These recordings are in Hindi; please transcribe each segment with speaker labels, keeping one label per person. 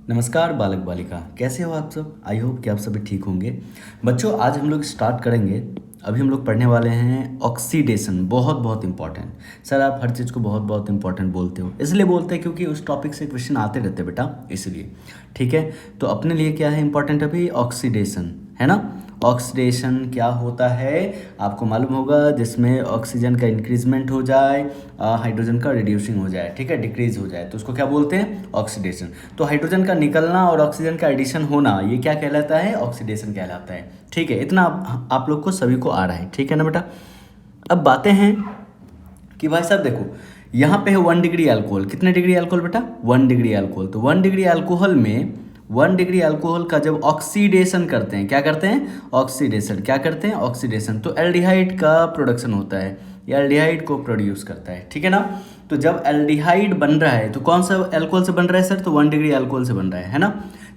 Speaker 1: नमस्कार बालक बालिका, कैसे हो आप सब। आई होप कि आप सभी ठीक होंगे। बच्चों, आज हम लोग स्टार्ट करेंगे। अभी हम लोग पढ़ने वाले हैं ऑक्सीडेशन। बहुत बहुत इंपॉर्टेंट। सर, आप हर चीज़ को बहुत बहुत इंपॉर्टेंट बोलते हो। इसलिए बोलते हैं क्योंकि उस टॉपिक से क्वेश्चन आते रहते हैं बेटा, इसलिए। ठीक है, तो अपने लिए क्या है इंपॉर्टेंट अभी? ऑक्सीडेशन, है ना। ऑक्सीडेशन क्या होता है आपको मालूम होगा, जिसमें ऑक्सीजन का इंक्रीजमेंट हो जाए, हाइड्रोजन का रिड्यूसिंग हो जाए, ठीक है, डिक्रीज हो जाए, तो उसको क्या बोलते हैं? ऑक्सीडेशन। तो हाइड्रोजन का निकलना और ऑक्सीजन का एडिशन होना, ये क्या कहलाता है? ऑक्सीडेशन कहलाता है। ठीक है, इतना आप लोग को सभी को आ रहा है, ठीक है ना बेटा। अब बातें हैं कि भाई साहब देखो, यहाँ पे है 1 डिग्री अल्कोहल। कितने डिग्री अल्कोहल बेटा? 1 डिग्री अल्कोहल। तो 1 डिग्री अल्कोहल में 1 डिग्री अल्कोहल का जब ऑक्सीडेशन करते हैं, क्या करते हैं? ऑक्सीडेशन। क्या करते हैं? ऑक्सीडेशन। तो एल्डिहाइड का प्रोडक्शन होता है, या एल्डिहाइड को प्रोड्यूस करता है, ठीक है ना। तो जब एल्डिहाइड बन रहा है तो कौन सा अल्कोहल से बन रहा है सर? तो 1 डिग्री अल्कोहल से बन रहा है ना।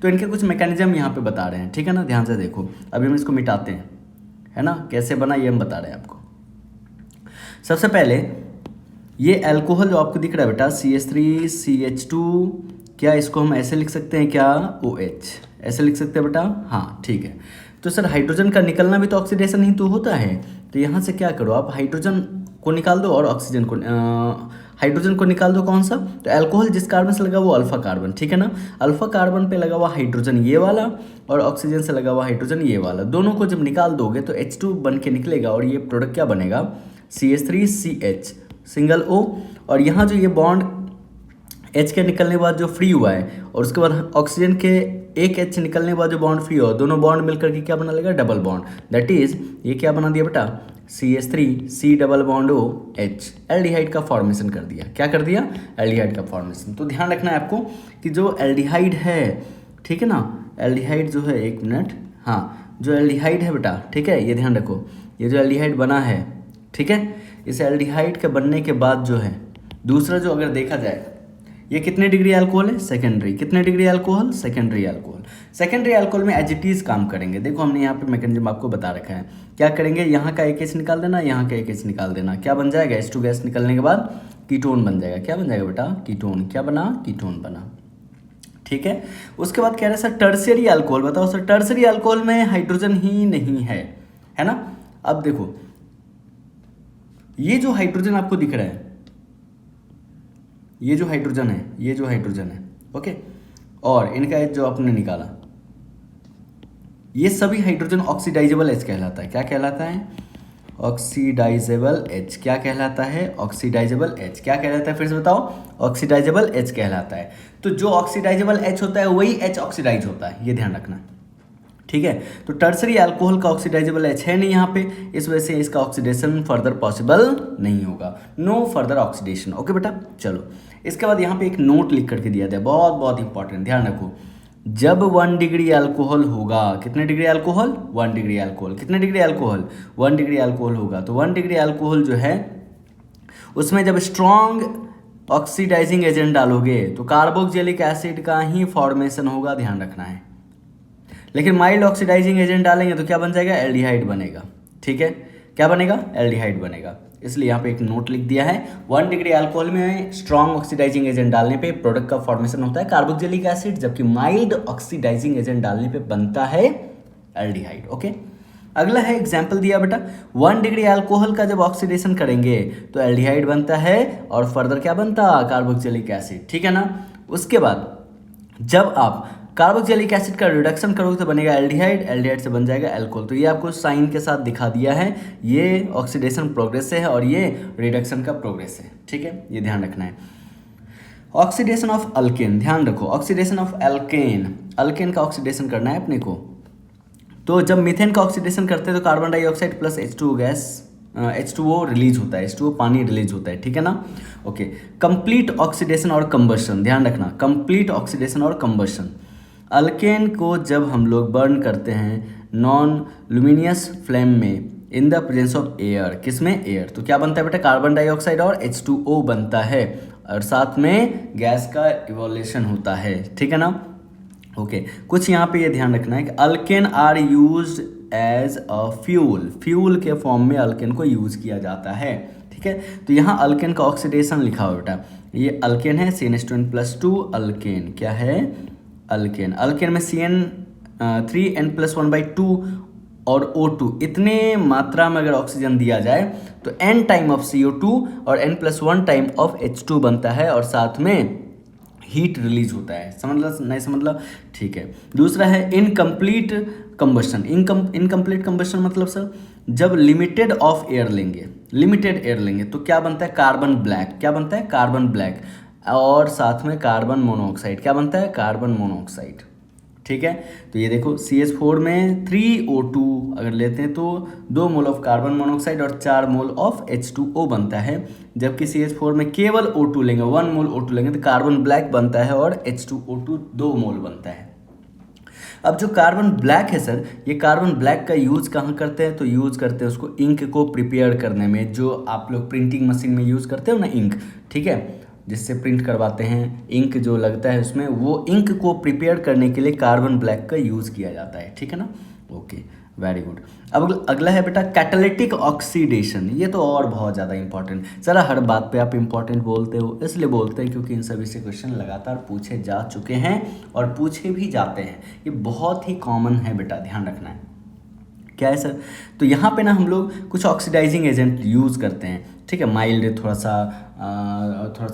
Speaker 1: तो इनके कुछ मैकेनिज्म यहाँ पे बता रहे हैं, ठीक है ना, ध्यान से देखो। अभी हम इसको मिटाते हैं, है ना, कैसे बना ये हम बता रहे हैं आपको। सबसे पहले ये अल्कोहल जो आपको दिख रहा है बेटा, CH3CH2, क्या इसको हम ऐसे लिख सकते हैं क्या? OH ऐसे लिख सकते हैं बेटा? हाँ, ठीक है। तो सर हाइड्रोजन का निकलना भी तो ऑक्सीडेशन ही तो होता है। तो यहाँ से क्या करो आप, हाइड्रोजन को निकाल दो और ऑक्सीजन को हाइड्रोजन को निकाल दो। कौन सा? तो अल्कोहल जिस कार्बन से लगा वो अल्फा कार्बन, ठीक है ना। अल्फा कार्बन पे लगा हुआ हाइड्रोजन ये वाला, और ऑक्सीजन से लगा हुआ हाइड्रोजन ये वाला, दोनों को जब निकाल दोगे तो H2 बन के निकलेगा, और ये प्रोडक्ट क्या बनेगा? CH3CH single O। और यहाँ जो ये बॉन्ड H के निकलने के बाद जो फ्री हुआ है, और उसके बाद ऑक्सीजन के एक H निकलने के बाद जो बॉन्ड फ्री हुआ, दोनों बॉन्ड मिलकर के क्या बना लेगा? Double bond. दैट इज ये क्या बना दिया बेटा? CH3C double bond OH, aldehyde का फॉर्मेशन कर दिया। क्या कर दिया? एल्डिहाइड का फॉर्मेशन। तो ध्यान रखना है आपको कि जो एल्डिहाइड है, ठीक है ना, एल्डिहाइड जो है, एक मिनट, हाँ, जो एल्डिहाइड है बेटा, ठीक है, ये ध्यान रखो, ये जो एल्डिहाइड बना है, ठीक है, इस एल्डिहाइड के बनने के बाद जो है दूसरा जो अगर देखा जाए, ये कितने डिग्री अल्कोहल है? सेकेंडरी। कितने degree alcohol? Secondary alcohol. Secondary alcohol में एज इट इज काम करेंगे। देखो हमने यहाँ पे मैकेनिज्म आपको बता रखा है। क्या करेंगे? यहाँ का एक H निकाल देना, यहाँ का एक H निकाल देना, क्या बन जाएगा? H2 गैस निकलने के बाद कीटोन बन जाएगा। क्या बन जाएगा बेटा? कीटोन। क्या बना? कीटोन बना, ठीक है। उसके बाद कह रहे हैं सर टर्शियरी अल्कोहल बताओ। सर टर्शियरी अल्कोहल में हाइड्रोजन ही नहीं है ना। अब देखो, ये जो हाइड्रोजन आपको दिख रहा है, ये जो हाइड्रोजन है, ये जो हाइड्रोजन है, ओके, और इनका H जो आपने निकाला, ये सभी हाइड्रोजन ऑक्सीडाइजेबल H कहलाता है। क्या कहलाता है? Oxidisable H। क्या कहलाता है? Oxidisable H। क्या कहलाता है? फिर से बताओ। ऑक्सीडाइजेबल H कहलाता है। तो जो ऑक्सीडाइजेबल H होता है वही H ऑक्सीडाइज होता है, ये ध्यान रखना, ठीक है। तो टर्सरी अल्कोहल का ऑक्सीडाइजेबल H है नहीं यहाँ पे, इस वजह से इसका ऑक्सीडेशन फर्दर पॉसिबल नहीं होगा। No further oxidation. ओके बेटा, चलो। इसके बाद यहाँ पे एक नोट लिख करके दिया था, बहुत बहुत इंपॉर्टेंट, ध्यान रखो। जब 1 डिग्री अल्कोहल होगा, कितने डिग्री अल्कोहल? 1 degree alcohol. कितने डिग्री अल्कोहल? 1 डिग्री अल्कोहल होगा। तो 1 डिग्री अल्कोहल जो है, उसमें जब स्ट्रॉन्ग ऑक्सीडाइजिंग एजेंट डालोगे तो कार्बोक्सिलिक एसिड का ही फॉर्मेशन होगा, ध्यान रखना है। लेकिन माइल्ड ऑक्सीडाइजिंग एजेंट डालेंगे तो क्या बन जाएगा? एल्डिहाइड बनेगा, ठीक है। क्या बनेगा? एल्डिहाइड बनेगा। इसलिए यहाँ पे एक नोट लिख दिया है, 1 डिग्री अल्कोहल में स्ट्रॉन्ग ऑक्सीडाइजिंग एजेंट डालने पे प्रोडक्ट का फॉर्मेशन होता है कार्बोक्सिलिक एसिड, जबकि माइल्ड ऑक्सीडाइजिंग एजेंट डालने पे बनता है एल्डिहाइड। ओके, अगला है एग्जाम्पल दिया बेटा, 1 डिग्री अल्कोहल का जब ऑक्सीडेशन करेंगे तो एल्डिहाइड बनता है, और फर्दर क्या बनता? कार्बोक्सिलिक एसिड, ठीक है ना। उसके बाद जब आप कार्बोक्सिलिक एसिड का रिडक्शन करोगे तो बनेगा एल्डिहाइड, एल्डिहाइड से बन जाएगा अल्कोहल। तो ये आपको साइन के साथ दिखा दिया है, ये ऑक्सीडेशन प्रोग्रेस से है और ये रिडक्शन का प्रोग्रेस है, ठीक है, ये ध्यान रखना है। ऑक्सीडेशन ऑफ अल्केन, ध्यान रखो, ऑक्सीडेशन ऑफ अल्केन, अल्केन का ऑक्सीडेशन करना है अपने को। तो जब मीथेन का ऑक्सीडेशन करते हैं तो carbon dioxide plus H2O gas, H2O release होता है, H2O पानी रिलीज होता है, ठीक है ना। ओके, कंप्लीट ऑक्सीडेशन और कंबशन, ध्यान रखना, कंप्लीट ऑक्सीडेशन और कंबशन। अल्केन को जब हम लोग बर्न करते हैं नॉन लुमिनियस फ्लेम में in the presence of air, किसमें? एयर, तो क्या बनता है बेटा? कार्बन डाइऑक्साइड और H2O बनता है, और साथ में गैस का इवोल्यूशन होता है, ठीक है ना। ओके, कुछ यहाँ पे ये ध्यान रखना है कि alkane are used as a fuel, fuel के फॉर्म में अल्केन को यूज किया जाता है, ठीक है। तो यहाँ अल्केन का ऑक्सीडेशन लिखा हुआ बेटा, ये अल्केन है, CN2+2 अल्केन, क्या है? अल्केन, अल्केन में CN3N+1/2 और O2 इतने मात्रा में अगर ऑक्सीजन दिया जाए तो N टाइम ऑफ CO2 और N+1 टाइम ऑफ H2 बनता है और साथ में हीट रिलीज होता है। समझ लो नहीं समझ लो, ठीक है। दूसरा है इनकम्प्लीट कंबशन। इनकम्प्लीट कंबशन मतलब सर जब लिमिटेड ऑफ एयर लेंगे, लिमिटेड एयर लेंगे तो क्या बनता है, कार्बन ब्लैक। क्या बनता है, कार्बन ब्लैक, और साथ में कार्बन मोनोऑक्साइड। क्या बनता है, कार्बन मोनोऑक्साइड, ठीक है। तो ये देखो CH4 में 3O2 अगर लेते हैं तो 2 मोल ऑफ कार्बन मोनोऑक्साइड और 4 मोल ऑफ H2O बनता है, जबकि CH4 में केवल O2 लेंगे, 1 मोल O2 लेंगे तो कार्बन ब्लैक बनता है और H2O2 2 मोल बनता है। अब जो कार्बन ब्लैक है सर, ये कार्बन ब्लैक का यूज़ कहाँ करते हैं, तो यूज़ करते हैं उसको इंक को प्रिपेयर करने में, जो आप लोग प्रिंटिंग मशीन में यूज़ करते हो ना इंक, ठीक है, जिससे प्रिंट करवाते हैं, इंक जो लगता है उसमें, वो इंक को प्रिपेयर करने के लिए कार्बन ब्लैक का यूज़ किया जाता है, ठीक है ना। Okay, very good. अब अगला है बेटा कैटालिटिक ऑक्सीडेशन। ये तो और बहुत ज़्यादा इंपॉर्टेंट, सर हर बात पे आप इंपॉर्टेंट बोलते हो, इसलिए बोलते हैं क्योंकि इन सभी से क्वेश्चन लगातार पूछे जा चुके हैं और पूछे भी जाते हैं। ये बहुत ही कॉमन है बेटा, ध्यान रखना है। क्या है सर, तो यहाँ पे ना हम लोग कुछ ऑक्सीडाइजिंग एजेंट यूज़ करते हैं, ठीक है, माइल्ड थोड़ा सा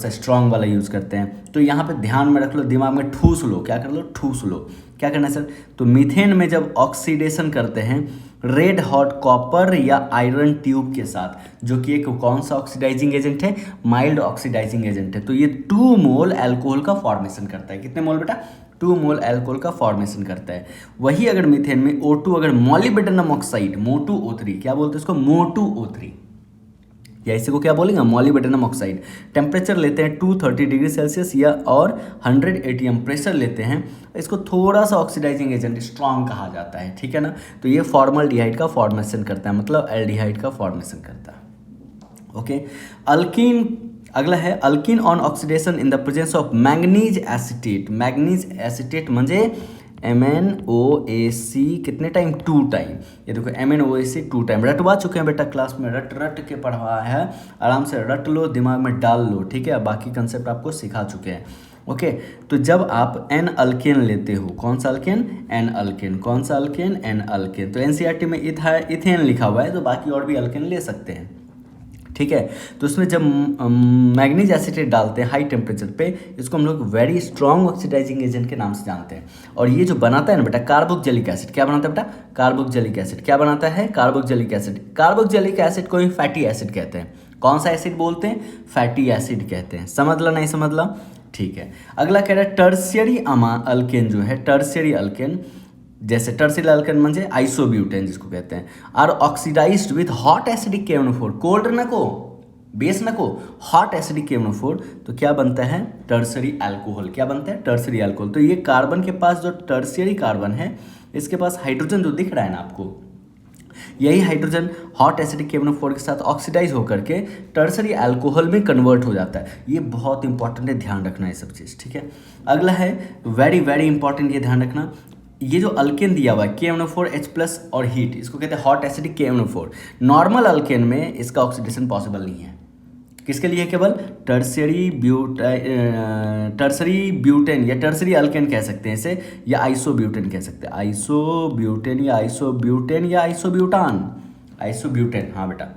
Speaker 1: स्ट्रॉन्ग वाला यूज़ करते हैं। तो यहाँ पे ध्यान में रख लो, दिमाग में ठूस लो, क्या कर लो, ठूस लो। क्या करना है सर, तो मीथेन में जब ऑक्सीडेशन करते हैं रेड हॉट कॉपर या आयरन ट्यूब के साथ, जो कि एक कौन सा ऑक्सीडाइजिंग एजेंट है, माइल्ड ऑक्सीडाइजिंग एजेंट है, तो ये 2 मोल अल्कोहल का फॉर्मेशन करता है। कितने मोल बेटा, 2 मोल अल्कोहल का फॉर्मेशन करता है। वही अगर मीथेन में O2 अगर मॉलिब्डेनम ऑक्साइड, MO2O3, क्या बोलते हैं इसको, MO2O3, या इसी को क्या बोलेंगे, मॉलिब्डेनम ऑक्साइड, टेम्परेचर लेते हैं 230 डिग्री सेल्सियस या और 100 ATM प्रेशर लेते हैं, इसको थोड़ा सा ऑक्सीडाइजिंग एजेंट स्ट्रॉन्ग कहा जाता है, ठीक है ना। तो ये फॉर्मल्डिहाइड का फॉर्मेशन करता है, मतलब एल्डिहाइड का फॉर्मेशन करता है। ओके, अल्कीन, अगला है alkyne on oxidation in the presence of manganese acetate. Manganese acetate म्हणजे MnOAC कितने टाइम, 2 टाइम। ये देखो MnOAC 2 टाइम, रटवा चुके हैं बेटा क्लास में, रट के पढ़वा है, आराम से रट लो, दिमाग में डाल लो, ठीक है। बाकी कंसेप्ट आपको सिखा चुके हैं। ओके, तो जब आप N अल्केन लेते हो, कौन सा अल्केन, N अल्केन, कौन सा अल्केन, N अल्केन, तो NCERT में इथेन लिखा हुआ है, तो बाकी और भी अल्केन ले सकते हैं, ठीक है। तो उसमें जब मैग्नीज एसिटेट डालते हैं हाई टेम्परेचर पे, इसको हम लोग वेरी स्ट्रॉन्ग ऑक्सीडाइजिंग एजेंट के नाम से जानते हैं। और ये जो बनाता है ना बेटा कार्बोक्जिलिक एसिड, क्या बनाता है बेटा, कार्बोक्जिलिक एसिड, क्या बनाता है, कार्बोक्जिलिक एसिड। कार्बोक्जिलिक एसिड को ही फैटी एसिड कहते हैं। कौन सा एसिड बोलते हैं, फैटी एसिड कहते हैं। समझ ला नहीं समझ ला, ठीक है। अगला कह रहा है टर्शियरी अल्केन जो है, टर्शियरी अल्केन, जैसे टर्शियरी अल्केन म्हणजे आइसोब्यूटेन जिसको कहते हैं, are oxidized with hot acidic KNO4, cold नको, बेस नको, हॉट एसिडिक KNO4, तो क्या बनता है, टर्शियरी अल्कोहल। क्या बनता है, टर्शियरी अल्कोहल। तो ये कार्बन के पास जो टर्शियरी कार्बन है, इसके पास हाइड्रोजन जो दिख रहा है ना आपको, यही हाइड्रोजन हॉट एसिडिक KNO4 के साथ ऑक्सीडाइज होकर के टर्शियरी अल्कोहल में कन्वर्ट हो जाता है। ये बहुत इंपॉर्टेंट है, ध्यान रखना ये सब चीज़, ठीक है। अगला है वेरी वेरी इंपॉर्टेंट, ये ध्यान रखना, ये जो अल्केन दिया हुआ है KNO4H+ और हीट, इसको कहते हैं hot acidic KNO4। Normal alkane में इसका ऑक्सीडेशन पॉसिबल नहीं है। किसके लिए, केवल टर्शियरी ब्यूटेन या टर्शियरी अल्केन कह सकते हैं इसे, या आइसोब्यूटेन कह सकते हैं, आइसोब्यूटेन या आइसोब्यूटेन या आइसोब्यूटान, आइसोब्यूटेन, हाँ बेटा।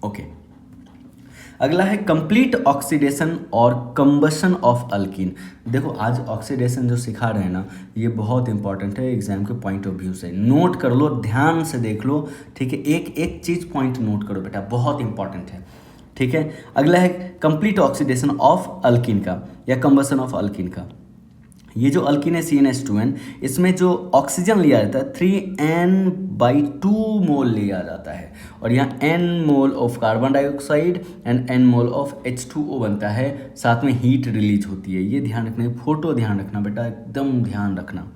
Speaker 1: ओके, अगला है कंप्लीट ऑक्सीडेशन और कंबशन ऑफ अल्कीन। देखो आज ऑक्सीडेशन जो सिखा रहे हैं ना, ये बहुत इंपॉर्टेंट है एग्जाम के पॉइंट ऑफ व्यू से, नोट कर लो, ध्यान से देख लो, ठीक है, एक एक चीज़ पॉइंट नोट करो बेटा, बहुत इंपॉर्टेंट है, ठीक है। अगला है कंप्लीट ऑक्सीडेशन ऑफ अल्कीन का या कंबशन ऑफ अल्कीन का। ये जो अल्कीन है CnH2n, इसमें जो ऑक्सीजन लिया जाता है 3n/2 मोल लिया जाता है, और यहाँ n mole of carbon dioxide and n mole of H2O बनता है, साथ में हीट रिलीज होती है। ये ध्यान रखना, फोटो ध्यान रखना बेटा, एकदम ध्यान रखना।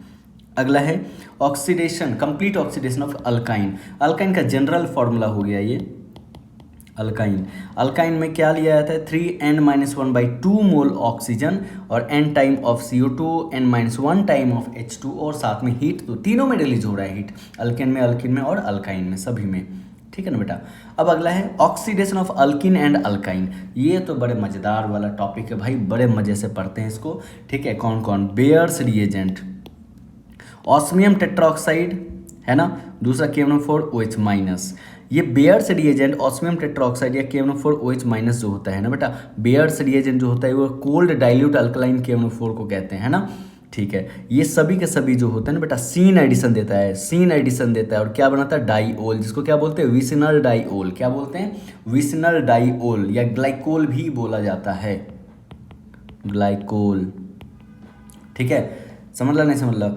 Speaker 1: अगला है oxidation, complete oxidation of alkyne. Alkyne का जनरल फॉर्मूला हो गया ये अल्काइन। अल्काइन में क्या लिया जाता है, 3n-1/2 मोल ऑक्सीजन और n time of CO2, n-1 time of H2 और साथ में हीट, तो तीनों में रिलीज हो रहा है हीट, अल्केन में, अल्कीन में और अल्काइन में, सभी में, ठीक है ना बेटा। अब अगला है oxidation of alkene and alkyne. ये तो बड़े मज़ेदार वाला टॉपिक है भाई, बड़े मज़े से पढ़ते हैं इसको, ठीक है। कौन कौन? बेयर्स रिएजेंट, ऑस्मियम टेट्राऑक्साइड है ना, दूसरा KMnO4 OH माइनस। ये बेयर्स रिएजेंट ऑस्मियम टेट्राऑक्साइड या KMnO4 OH माइनस जो होता है ना बेटा, बेयर्स रिएजेंट जो होता है वो कोल्ड डाइल्यूट अल्कलाइन KMnO4 को कहते हैं, है ना, ठीक है। ये सभी के सभी जो होता है ना बेटा सीन एडिशन देता है, सीन एडिशन देता है और क्या बनाता है? डाइओल, जिसको क्या बोलते हैं? Vicinal diol. क्या बोलते हैं? विसिनल डाइओल या ग्लाइकोल भी बोला जाता है, ग्लाइकोल, ठीक है। समझ ला नहीं समझ ला?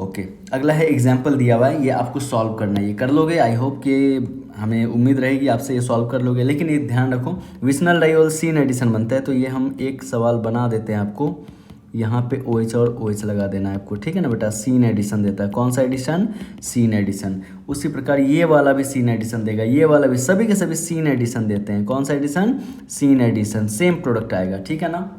Speaker 1: ओके। अगला है एग्जाम्पल दिया हुआ है, ये आपको सॉल्व करना है, ये कर लोगे, आई होप कि हमें उम्मीद रहेगी आपसे ये सॉल्व कर लोगे। लेकिन ये ध्यान रखो विसिनल डाइओल सीन एडिशन बनता है, तो ये हम एक सवाल बना देते हैं आपको, यहाँ पे OH और OH लगा देना है आपको, ठीक है ना बेटा। सीन एडिशन देता है, कौन सा एडिशन? Syn addition. उसी प्रकार ये वाला भी सीन एडिशन देगा, ये वाला भी, सभी के सभी सीन एडिशन देते हैं। कौन सा addition? Syn addition, same product आएगा, ठीक है ना।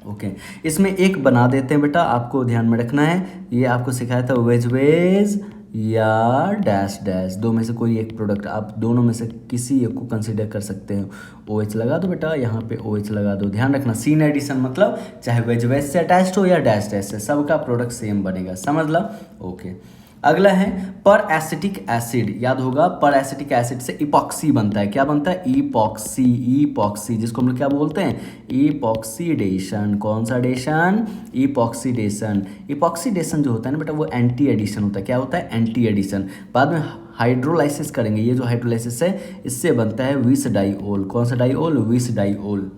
Speaker 1: ओके इसमें एक बना देते हैं बेटा, आपको ध्यान में रखना है, ये आपको सिखाया था वेज वेज या डैश डैश, दो में से कोई एक प्रोडक्ट, आप दोनों में से किसी एक को कंसीडर कर सकते हो। OH लगा दो बेटा, यहाँ पे OH लगा दो। ध्यान रखना सीन एडिशन मतलब चाहे वेज वेज से अटैच्ड हो या डैश डैश से, सबका प्रोडक्ट सेम बनेगा, समझ ला। ओके अगला है पर एसिटिक एसिड, याद होगा पर एसिटिक एसिड से इपॉक्सी बनता है। क्या बनता है? इपॉक्सी, इपॉक्सी जिसको हम लोग क्या बोलते हैं? इपॉक्सीडेशन। कौन सा डेशन? इपॉक्सीडेशन। इपॉक्सीडेशन जो होता है ना बेटा वो एंटी एडिशन होता है। क्या होता है? Anti addition. बाद में हाइड्रोलाइसिस करेंगे, ये जो हाइड्रोलाइसिस है इससे बनता है विस डाइओल। कौन सा डाइओल? विस डाइओल,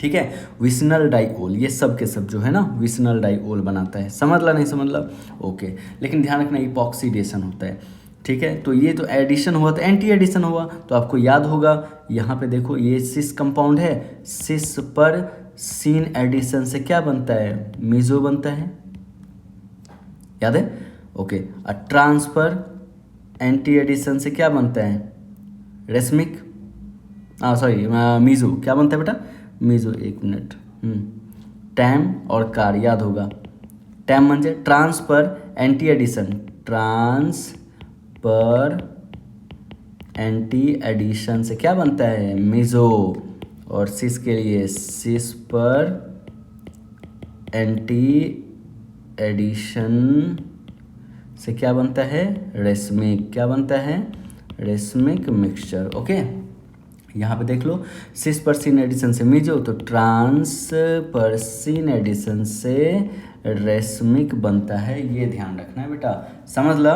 Speaker 1: ठीक है। विसिनल डाइओल, ये सब के सब जो है ना विसिनल डाइओल बनाता है, समझ ला नहीं समझ ला? ओके लेकिन ध्यान रखना इपॉक्सीडेशन होता है, ठीक है। तो ये तो एडिशन हुआ तो एंटी एडिशन हुआ, तो आपको याद होगा यहाँ पे देखो ये सिस कंपाउंड है, सिस पर सीन एडिशन से क्या बनता है? मीजो बनता है, याद है? ओके ट्रांसफर एंटी एडिशन से क्या बनता है? रेशमिक, सॉरी मीजो, क्या बनता है बेटा? मीजो, एक मिनट, टैम और कार, याद होगा। टैम म्हणजे transfer anti addition, transfer anti addition से क्या बनता है? मीजो। और सिस के लिए सिस पर एंटी एडिशन से क्या बनता है? रेशमिक। क्या बनता है? Racemic mixture. ओके यहाँ पे देख लो सिस पर्सिन एडिशन से मीजो, तो ट्रांस पर्सिन एडिशन से रेशमिक बनता है, ये ध्यान रखना है बेटा, समझ ला।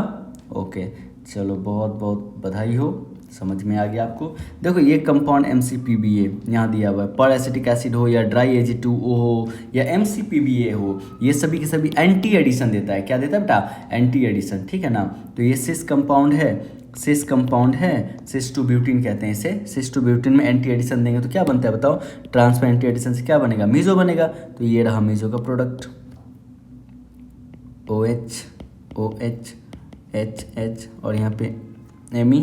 Speaker 1: ओके चलो बहुत बहुत बधाई हो, समझ में आ गया आपको। देखो ये कंपाउंड MCPBA यहाँ दिया हुआ है, पर एसिटिक एसिड हो या ड्राई Ag2O हो या MCPBA हो, ये सभी के सभी एंटी एडिशन देता है। क्या देता है बेटा? एंटी एडिशन, ठीक है ना। तो ये सिस कंपाउंड है, सिस कंपाउंड है, सिस टू ब्यूटीन कहते हैं इसे। सिस टू ब्यूटीन में एंटी एडिशन देंगे तो क्या बनता है बताओ? ट्रांस में एंटी एडिशन से क्या बनेगा? मीजो बनेगा। तो ये रहा मीजो का प्रोडक्ट, OH OH HH और यहाँ पे Me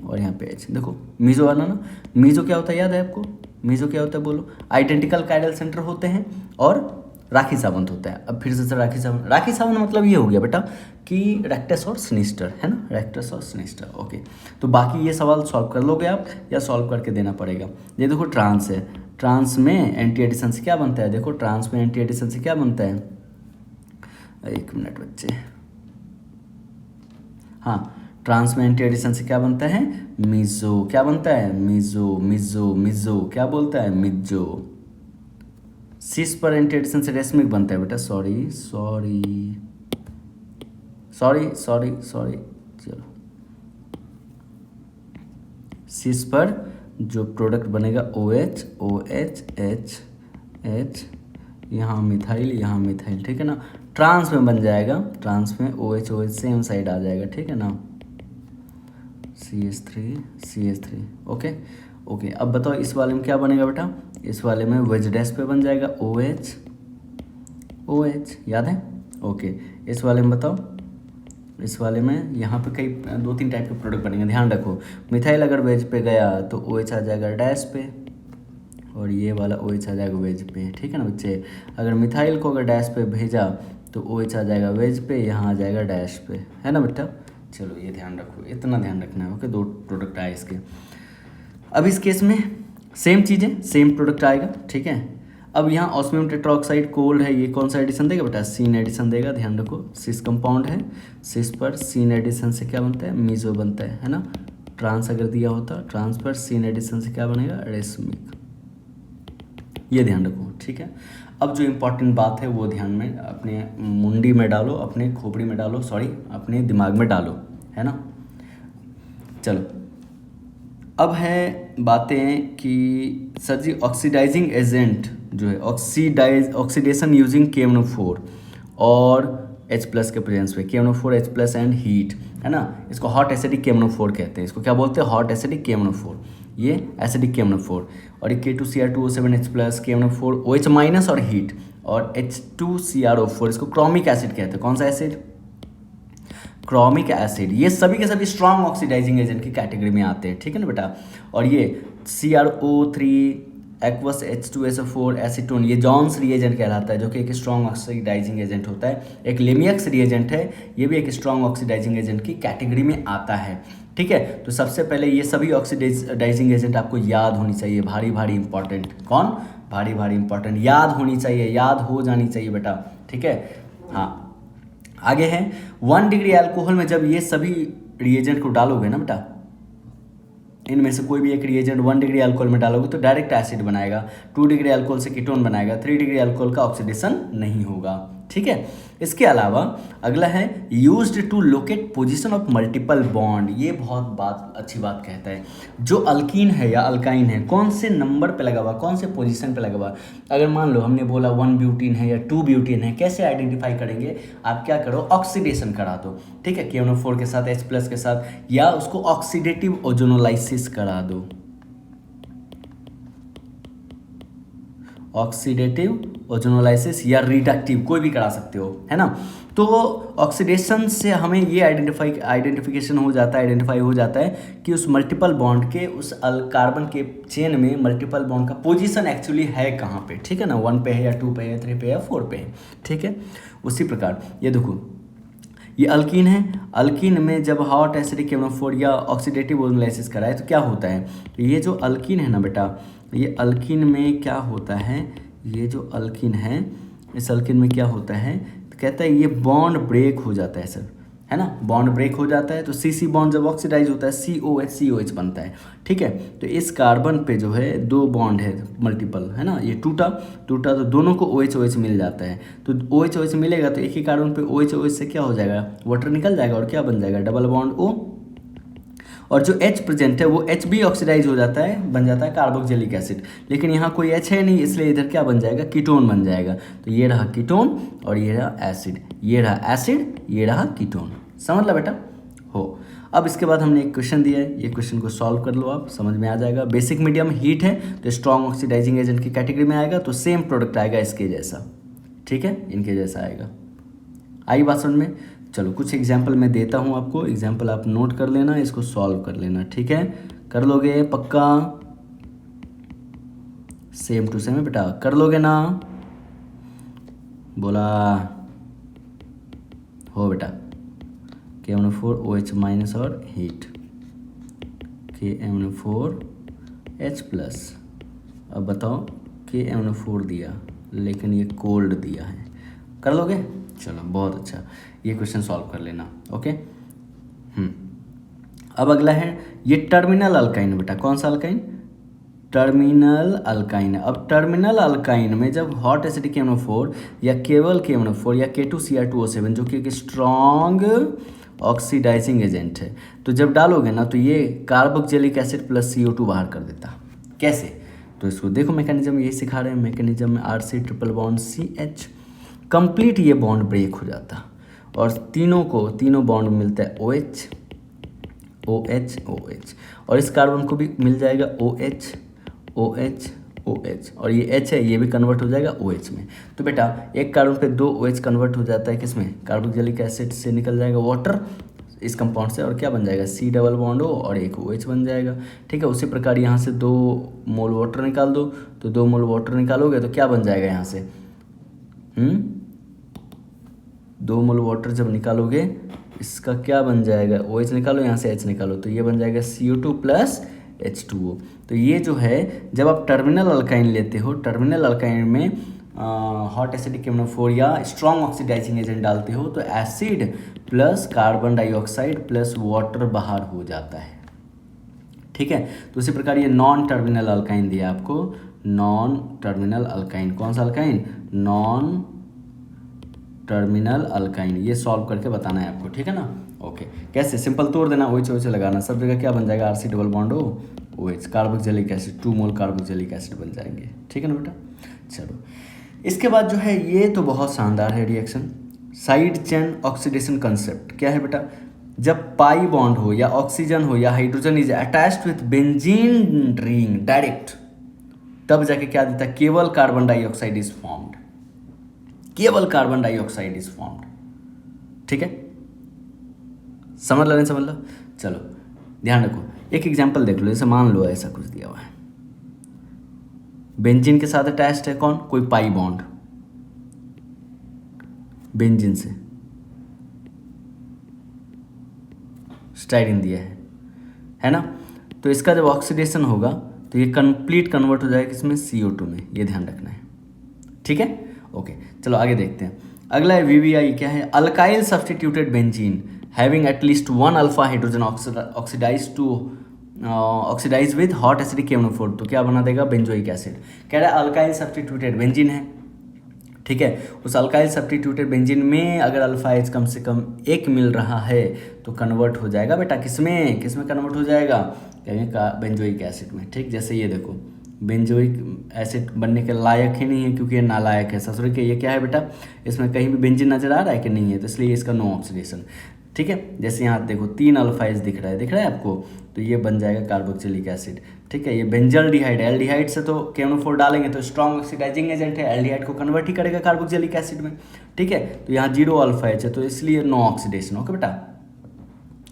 Speaker 1: और यहाँ पे H। देखो मीजो आना ना, मीजो क्या होता है याद है आपको? मीजो क्या होता है बोलो? आइडेंटिकल कायरल सेंटर होते हैं और राखी सावंत होता है। अब फिर से राखी सावंत, राखी सावंत मतलब ये हो गया बेटा कि रेक्टस और सिनिस्टर, है ना, रेक्टस और सिनिस्टर। ओके तो बाकी ये सवाल सॉल्व कर लोगे आप या सॉल्व करके देना पड़ेगा। ये देखो ट्रांस है, ट्रांस में एंटी एडिशन से क्या बनता है? देखो ट्रांस में एंटी एडिशन से क्या बनता है? एक मिनट बच्चे, हाँ ट्रांस में एंटी एडिशन से क्या बनता है? मीजो। क्या बनता है? मीजो मीजो मीजो, क्या बोलता है? मिजो। सिस पर एंटी एडिशन से रेशमिक बनता है बेटा, sorry sorry sorry sorry sorry, चलो सिस पर जो प्रोडक्ट बनेगा OH OH H H, यहाँ मिथाइल, ठीक है ना। ट्रांस में बन जाएगा, ट्रांस में OH OH सेम साइड आ जाएगा, ठीक है ना, CH3 ओके। ओके अब बताओ इस वाले में क्या बनेगा बेटा? इस वाले में वेज डैश पे बन जाएगा OH OH, याद है? ओके इस वाले में बताओ, इस वाले में यहाँ पे कई 2-3 टाइप के प्रोडक्ट बनेंगे, ध्यान रखो। मिथाइल अगर वेज पे गया तो OH आ जाएगा डैश पे और ये वाला OH आ जाएगा वेज पे, ठीक है ना बच्चे। अगर मिथाइल को अगर डैश पे भेजा तो OH आ जाएगा वेज पे, यहाँ आ जाएगा डैश पे, है ना बेटा। चलो ये ध्यान रखो, इतना ध्यान रखना है। ओके, 2 प्रोडक्ट आए इसके। अब इस केस में सेम चीज़ें, सेम प्रोडक्ट आएगा, ठीक है। अब यहाँ ऑस्मियम टेट्राऑक्साइड कोल्ड है, ये कौन सा एडिशन देगा बेटा, सीन एडिशन देगा, ध्यान रखो। सिस कंपाउंड है, सिस पर सीन एडिशन से क्या बनता है, मीजो बनता है ना। ट्रांस अगर दिया होता, ट्रांस पर सीन एडिशन से क्या बनेगा, रेशमिक। ये ध्यान रखो, ठीक है। अब जो इम्पोर्टेंट बात है वो ध्यान में अपने मुंडी में डालो, अपने खोपड़ी में डालो, सॉरी अपने दिमाग में डालो, है ना। चलो अब है बातें कि सर जी ऑक्सीडाइजिंग एजेंट जो है, ऑक्सीडेशन यूजिंग KMnO4 और H+ के प्रेजेंस में, KMnO4 H+ एंड हीट, है ना। इसको हॉट एसिडिक KMnO4 कहते हैं, इसको क्या बोलते हैं, हॉट एसिडिक KMnO4, ये एसिडिक KMnO4। और ये K2Cr2O7 H+, KMnO4 OH- और हीट, और H2CrO4 इसको क्रोमिक एसिड कहते हैं। कौन सा एसिड, क्रोमिक एसिड। ये सभी के सभी स्ट्रॉन्ग ऑक्सीडाइजिंग एजेंट की कैटेगरी में आते हैं, ठीक है ना बेटा। और ये CrO3 एक्वस H2SO4 एसीटोन, ये जॉन्स रिएजेंट कहलाता है, जो कि एक स्ट्रॉन्ग ऑक्सीडाइजिंग एजेंट होता है। एक लेमियक्स रिएजेंट है, ये भी एक स्ट्रॉन्ग ऑक्सीडाइजिंग एजेंट की कैटेगरी में आता है, ठीक है। तो सबसे पहले ये सभी ऑक्सीडाइजिंग एजेंट आपको याद होनी चाहिए, भारी भारी इंपॉर्टेंट। कौन, भारी भारी इंपॉर्टेंट, याद होनी चाहिए, याद हो जानी चाहिए बेटा, ठीक है। हाँ, आगे है 1 डिग्री अल्कोहल में जब ये सभी रिएजेंट को डालोगे ना बेटा, इनमें से कोई भी एक रिएजेंट 1 डिग्री अल्कोहल में डालोगे तो डायरेक्ट एसिड बनाएगा। 2 डिग्री अल्कोहल से कीटोन बनाएगा। 3 डिग्री अल्कोहल का ऑक्सीडेशन नहीं होगा, ठीक है। इसके अलावा अगला है used to locate position of multiple bond. ये बहुत अच्छी बात कहता है, जो अल्कीन है या अल्काइन है, कौन से नंबर पे लगा हुआ, कौन से पोजीशन पे लगा हुआ। अगर मान लो हमने बोला 1 ब्यूटीन है या 2 ब्यूटीन है, कैसे आइडेंटिफाई करेंगे, आप क्या करो, ऑक्सीडेशन करा दो, ठीक है, KMnO4 के साथ H+ के साथ, या उसको ऑक्सीडेटिव ओजोनोलाइसिस करा दो, ऑक्सीडेटिव ओजोनोलाइसिस या रिडक्टिव, कोई भी करा सकते हो, है ना। तो ऑक्सीडेशन से हमें ये आइडेंटिफिकेशन हो जाता है, आइडेंटिफाई हो जाता है कि उस मल्टीपल बॉन्ड के, उस कार्बन के चेन में मल्टीपल बॉन्ड का पोजीशन एक्चुअली है कहाँ पे, ठीक है ना, 1 पे है या 2 पे है, 3 पे है या 4 पे है, ठीक है। उसी प्रकार ये देखो, ये अल्कीन है, अल्कीन में जब हॉट एसिडिक KMnO4 या ऑक्सीडेटिव ओजोनोलाइसिस कराए तो क्या होता है, तो ये जो अल्कीन है ना बेटा, ये अल्कीन में क्या होता है, ये जो अल्कीन है, इस अल्कीन में क्या होता है, तो कहता है ये बॉन्ड ब्रेक हो जाता है सर, है ना, बॉन्ड ब्रेक हो जाता है। तो CC बॉन्ड जब ऑक्सीडाइज होता है COH बनता है, ठीक है। तो इस कार्बन पे जो है 2 बॉन्ड है मल्टीपल, है ना, ये टूटा तो दोनों को OH मिल जाता है। तो OH मिलेगा तो एक ही कार्बन पे OH से क्या हो जाएगा, वाटर निकल जाएगा, और क्या बन जाएगा, डबल बॉन्ड O, और जो H प्रेजेंट है वो H भी ऑक्सीडाइज हो जाता है, बन जाता है कार्बोक्सिलिक एसिड। लेकिन यहाँ कोई H है नहीं, इसलिए इधर क्या बन जाएगा, कीटोन बन जाएगा। तो ये रहा कीटोन और ये रहा एसिड, ये रहा एसिड, ये रहा कीटोन। समझ लो बेटा हो। अब इसके बाद हमने एक क्वेश्चन दिया है, ये क्वेश्चन को सॉल्व कर लो, आप समझ में आ जाएगा। बेसिक मीडियम हीट है तो स्ट्रॉन्ग ऑक्सीडाइजिंग एजेंट की कैटेगरी में आएगा, तो सेम प्रोडक्ट आएगा इसके जैसा, ठीक है, इनके जैसा आएगा। आई बात समझ में। चलो कुछ एग्जाम्पल मैं देता हूँ आपको, एग्जाम्पल आप नोट कर लेना, इसको सॉल्व कर लेना, ठीक है, कर लोगे पक्का, सेम टू सेम है बेटा, कर लोगे ना, बोला हो बेटा। KMnO4 OH- और हीट, KMnO4 H+। अब बताओ, KMnO4 दिया लेकिन ये कोल्ड दिया है, कर लोगे, चलो बहुत अच्छा, ये क्वेश्चन सॉल्व कर लेना, ओके। अब अगला है ये टर्मिनल अल्काइन है बेटा, कौन सा अल्काइन, टर्मिनल अल्काइन है। अब टर्मिनल अल्काइन में जब हॉट एसिडिक KMnO4 या केवल KMnO4 या K2Cr2O7 जो कि एक स्ट्रॉन्ग ऑक्सीडाइजिंग एजेंट है, तो जब डालोगे ना तो ये कार्बोक्सिलिक एसिड प्लस CO2 बाहर कर देता। कैसे, तो इसको देखो, मैकेनिज्म यही सिखा रहे हैं, मैकेनिज्म में RC triple bond CH, complete ये बॉन्ड ब्रेक हो जाता और तीनों बॉन्ड मिलता है OH OH OH, और इस कार्बन को भी मिल जाएगा OH OH OH, और ये H है, ये भी कन्वर्ट हो जाएगा OH में। तो बेटा एक कार्बन पे 2 OH कन्वर्ट हो जाता है किसमें, कार्बोक्सिलिक एसिड से निकल जाएगा वाटर इस कंपाउंड से, और क्या बन जाएगा, C डबल बॉन्ड O और एक OH बन जाएगा, ठीक है। उसी प्रकार यहाँ से 2 मोल वाटर निकाल दो, तो 2 मोल वाटर निकालोगे तो क्या बन जाएगा यहाँ से, 2 मोल वाटर जब निकालोगे इसका क्या बन जाएगा, ओ एच निकालो, यहाँ से एच निकालो, तो ये बन जाएगा CO2 प्लस H2O। तो ये जो है जब आप टर्मिनल अल्काइन लेते हो, टर्मिनल अल्काइन में हॉट एसिडिक KMnO4 या स्ट्रॉन्ग ऑक्सीडाइजिंग एजेंट डालते हो तो acid plus carbon dioxide plus water बाहर हो जाता है। ठीक है, तो उसी प्रकार ये नॉन टर्मिनल अल्काइन दिया आपको, नॉन टर्मिनल अल्काइन, कौन सा अल्काइन, नॉन टर्मिनल अल्काइन, ये सॉल्व करके बताना है आपको, ठीक है ना। ओके, कैसे, सिंपल तोड़ देना, OH OH लगाना, सब जगह क्या बन जाएगा, RC double bond OH, carboxylic acid, 2 मोल कार्बोक्सिलिक एसिड बन जाएंगे, ठीक है ना बेटा। चलो, इसके बाद जो है ये तो बहुत शानदार है reaction, side chain oxidation concept. क्या है बेटा, जब पाई बॉन्ड हो या ऑक्सीजन हो या hydrogen is attached with benzene ring direct, तब जाके क्या देता है, केवल कार्बन डाइऑक्साइड इज फॉर्म्ड, केवल कार्बन डाइऑक्साइड इज फॉर्म्ड। ठीक है, समझ लो, नहीं समझ लो। चलो ध्यान रखो, एक एग्जांपल देख लो, जैसे मान लो ऐसा कुछ दिया हुआ है, बेंजीन के साथ अटैच्ड है कौन, कोई पाई बॉन्ड बेंजीन से, स्टाइरिन दिया है ना। तो इसका जब ऑक्सीडेशन होगा तो ये कंप्लीट कन्वर्ट हो जाएगा किसमें, CO2 में, ये ध्यान रखना है, ठीक है। ओके, चलो आगे देखते हैं। अगला है VBI, क्या है, alkyl substituted benzene having at least 1 alpha hydrogen oxidize with hot acidic KMnO4, तो क्या बना देगा, बेंजोइक एसिड। कह रहा है अल्काइल सब्सटीट्यूटेड बेंजीन है, ठीक है, उस अल्काइल सब्सटीट्यूटेड बेंजीन में अगर अल्फा एच कम से कम 1 मिल रहा है तो कन्वर्ट हो जाएगा बेटा किसमें, किसमें कन्वर्ट हो जाएगा, कहेंगे बेंजोइक एसिड में। ठीक, जैसे ये देखो बेंजोइक एसिड बनने के लायक ही नहीं है क्योंकि ये नालायक है, ससुर के, ये क्या है बेटा, इसमें कहीं भी बेंजीन नजर आ रहा है कि नहीं है, तो इसलिए इसका नो ऑक्सीडेशन। ठीक है, जैसे यहाँ देखो 3 अल्फा एच दिख रहा है आपको, तो ये बन जाएगा कार्बोक्सिलिक एसिड। ठीक है, ये बेंजल डिहाइड, एल्डिहाइड से तो KMnO4 डालेंगे तो स्ट्रॉन्ग ऑक्सीडाइजिंग एजेंट है, एल्डिहाइड को कन्वर्ट ही करेगा कार्बोक्सिलिक एसिड में। ठीक है, तो यहाँ 0 अल्फा एच है तो इसलिए नो ऑक्सीडेशन। ओके बेटा,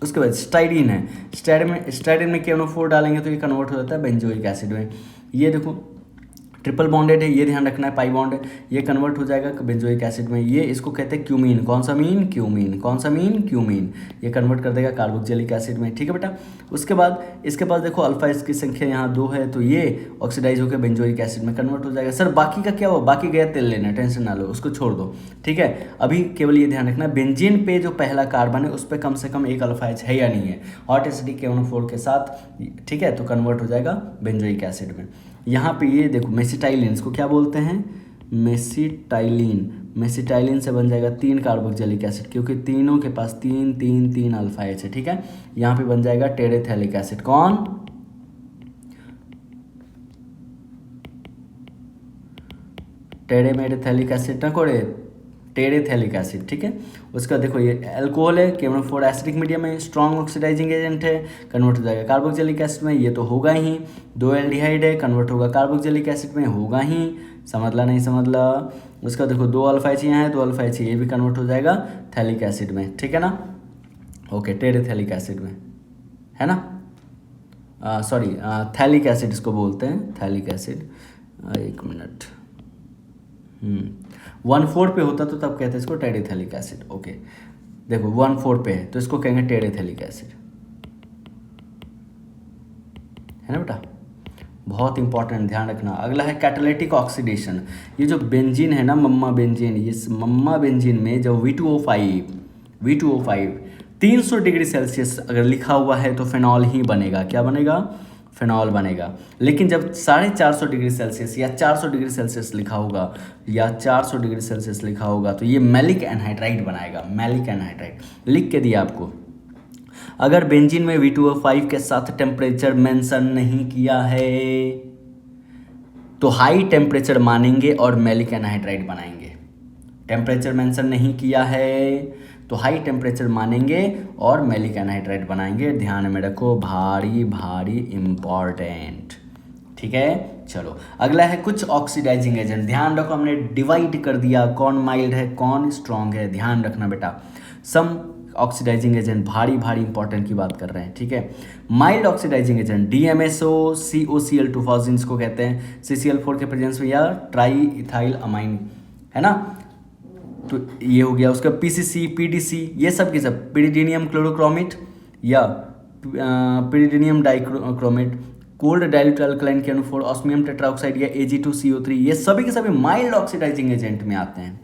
Speaker 1: उसके बाद स्टाइरिन है, स्टाइरिन में KMnO4 डालेंगे तो ये कन्वर्ट हो जाता है बेंजोइक एसिड में। ये देखो ट्रिपल बॉन्डेड है, ये ध्यान रखना है, पाई बॉन्ड है, ये कन्वर्ट हो जाएगा बेंजोइक एसिड में। ये इसको कहते हैं क्यूमीन, कौन सा मीन, क्यूमीन, कौन सा मीन, क्यूमीन, ये कन्वर्ट कर देगा कार्बोक्सिलिक एसिड में। ठीक है बेटा, उसके बाद इसके पास देखो अल्फा इसकी संख्या यहाँ 2 है तो ये ऑक्सीडाइज होकर बेंजोइक एसिड में कन्वर्ट हो जाएगा। सर बाकी का क्या हुआ, बाकी गया तेल लेना, टेंशन ना लो, उसको छोड़ दो। ठीक है, अभी केवल ये ध्यान रखना बेंजीन पे जो पहला कार्बन है उस पर कम से कम 1 अल्फा एच है या नहीं है, हॉट एसिडिक KMnO4 के साथ, ठीक है, तो कन्वर्ट हो जाएगा बेंजोइक एसिड में। यहाँ पे ये देखो मेसिटाइलिन, इसको क्या बोलते हैं, मेसिटाइलिन, मेसिटाइलिन से बन जाएगा 3 कार्बोक्सिलिक एसिड क्योंकि तीनों के पास 3 अल्फा एच है। ठीक है, यहाँ पे बन जाएगा टेरेथैलिक एसिड, कौन, टेरेमेथैलिक एसिड ना कोड़े, टेरेथैलिक एसिड। ठीक है, उसका देखो ये अल्कोहल है, KMnO4 एसिडिक मीडियम है, स्ट्रॉन्ग ऑक्सीडाइजिंग एजेंट है, कन्वर्ट हो जाएगा कार्बोक्सिलिक एसिड में, ये तो होगा ही। 2 एल्डिहाइड है, कन्वर्ट होगा कार्बोक्सिलिक एसिड में, होगा ही, समझला नहीं समझला। उसका देखो 2 अल्फा एच यहाँ है, 2 अल्फा एच ये भी कन्वर्ट हो जाएगा थैलिक एसिड में। ठीक है ना, ओके, टेरेथैलिक एसिड में, है ना, सॉरी थैलिक एसिड इसको बोलते हैं, थैलिक एसिड। 1 मिनट, 1/4 पे होता तो तब कहते हैं इसको टेरेथैलिक एसिड। ओके, देखो 1/4 पे है तो इसको कहेंगे टेरेथैलिक एसिड, है ना बेटा, बहुत इंपॉर्टेंट, ध्यान रखना। अगला है कैटालिटिक ऑक्सीडेशन। ये जो बेंजीन है ना, मम्मा बेंजीन, ये मम्मा बेंजीन में जब V2O5 300 डिग्री सेल्सियस अगर लिखा हुआ है तो फिनॉल ही बनेगा, क्या बनेगा, फिनॉल बनेगा। लेकिन जब 450 डिग्री सेल्सियस या 400 डिग्री सेल्सियस लिखा होगा या 400 डिग्री सेल्सियस लिखा होगा तो ये मैलिक एनहाइड्राइड बनाएगा, मैलिक एनहाइड्राइड लिख के दिया आपको। अगर बेंजीन में V2O5 के साथ टेम्परेचर मेंशन नहीं किया है तो हाई टेम्परेचर मानेंगे और मैलिक एनहाइड्राइड बनाएंगे। टेम्परेचर मेंशन नहीं किया है तो हाई टेम्परेचर मानेंगे और मैलिक एनहाइड्राइड बनाएंगे, ध्यान में रखो, भारी भारी इंपॉर्टेंट। ठीक है, चलो अगला है कुछ ऑक्सीडाइजिंग एजेंट। ध्यान रखो, हमने डिवाइड कर दिया कौन माइल्ड है कौन स्ट्रॉन्ग है, ध्यान रखना बेटा। सम ऑक्सीडाइजिंग एजेंट भारी भारी इंपॉर्टेंट की बात कर रहे हैं। ठीक है, mild oxidizing agent DMSO COCl 2000 को कहते हैं, CCl4 के प्रेजेंस में या ट्राई इथाइल अमाइन, है ना। तो ये हो गया उसका पीसीसी, पीडीसी, ये सब की सब, पिरिडीनियम क्लोरोक्रोमेट या pyridinium dichromate, cold dilute alkaline KNO4, osmium tetroxide या AG2CO3, ये सभी के सभी माइल्ड ऑक्सीडाइजिंग एजेंट में आते हैं।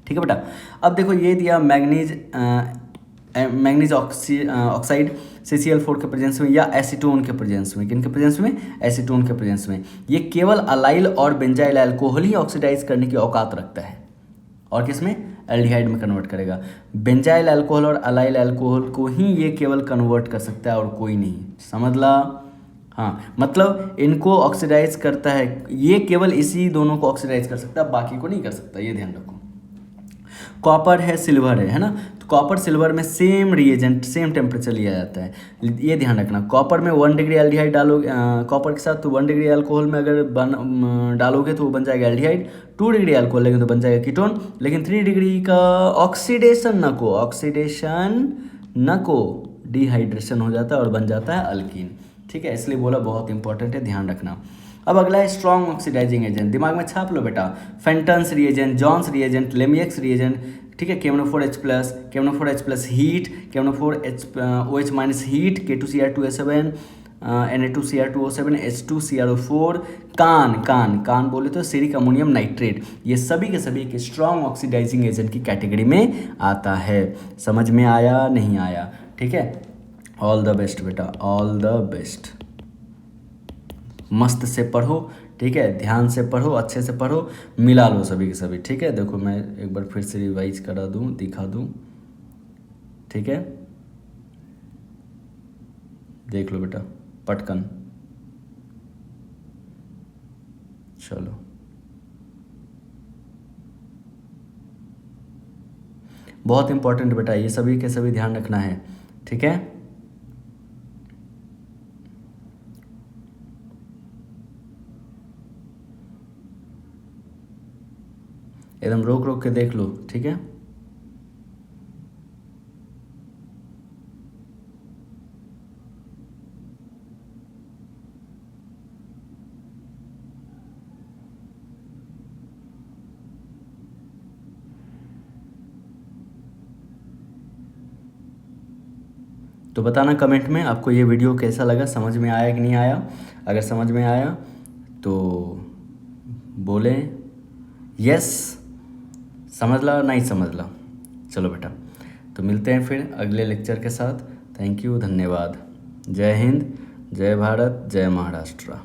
Speaker 1: ठीक है बेटा। अब देखो ये दिया मैग्नीज ऑक्साइड CCl4 के प्रेजेंस में या एसीटोन के प्रेजेंस में, किन के प्रेजेंस में, एसीटोन के प्रेजेंस में। ये केवल अलाइल और बेंजाइल अल्कोहल ही ऑक्सीडाइज करने की औकात रखता है, और किसमें, एल्डिहाइड में कन्वर्ट करेगा। बेंजाइल अल्कोहल और अलाइल अल्कोहल को ही ये केवल कन्वर्ट कर सकता है और कोई नहीं, समझ ला। हाँ, मतलब इनको ऑक्सीडाइज करता है, ये केवल इसी दोनों को ऑक्सीडाइज कर सकता है, बाकी को नहीं कर सकता, ये ध्यान रखो। कॉपर है, सिल्वर है ना, तो कॉपर सिल्वर में सेम रिएजेंट, सेम टेम्परेचर लिया जाता है, ये ध्यान रखना। कॉपर में 1 डिग्री एल्डिहाइड डालोगे, कॉपर के साथ तो 1 डिग्री अल्कोहल में अगर डालोगे तो वो बन जाएगा एल्डिहाइड, 2 डिग्री अल्कोहल लेंगे तो बन जाएगा कीटोन, लेकिन 3 डिग्री का ऑक्सीडेशन न को डिहाइड्रेशन हो जाता है और बन जाता है अल्कीन। ठीक है, इसलिए बोला बहुत इंपॉर्टेंट है, ध्यान रखना। अब अगला है स्ट्रॉन्ग ऑक्सीडाइजिंग एजेंट, दिमाग में छाप लो बेटा। फेंटन्स रिएजेंट, जॉन्स रिएजेंट, लेमियक्स रिएजेंट, ठीक है, KMnO4H+, KMnO4H+ heat, KMnO4OH minus heat, K2Cr2O7, Na2Cr2O7, H2CrO4, कान बोले तो सीरिक अमोनियम नाइट्रेट, ये सभी के सभी एक स्ट्रॉन्ग ऑक्सीडाइजिंग एजेंट की कैटेगरी में आता है। समझ में आया, नहीं आया? ठीक है, ऑल द बेस्ट बेटा, ऑल द बेस्ट। मस्त से पढ़ो, ठीक है, ध्यान से पढ़ो, अच्छे से पढ़ो, मिला लो सभी के सभी। ठीक है, देखो मैं एक बार फिर से रिवाइज करा दूँ, दिखा दूँ। ठीक है, देख लो बेटा पटकन, चलो। बहुत इंपॉर्टेंट बेटा, ये सभी के सभी ध्यान रखना है। ठीक है, एकदम रोक के देख लो। ठीक है, तो बताना कमेंट में आपको ये वीडियो कैसा लगा, समझ में आया कि नहीं आया। अगर समझ में आया तो बोलें यस, समझ ला, नहीं समझ ला। चलो बेटा, तो मिलते हैं फिर अगले लेक्चर के साथ। थैंक यू, धन्यवाद। जय हिंद, जय भारत, जय महाराष्ट्र।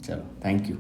Speaker 1: चलो, थैंक यू।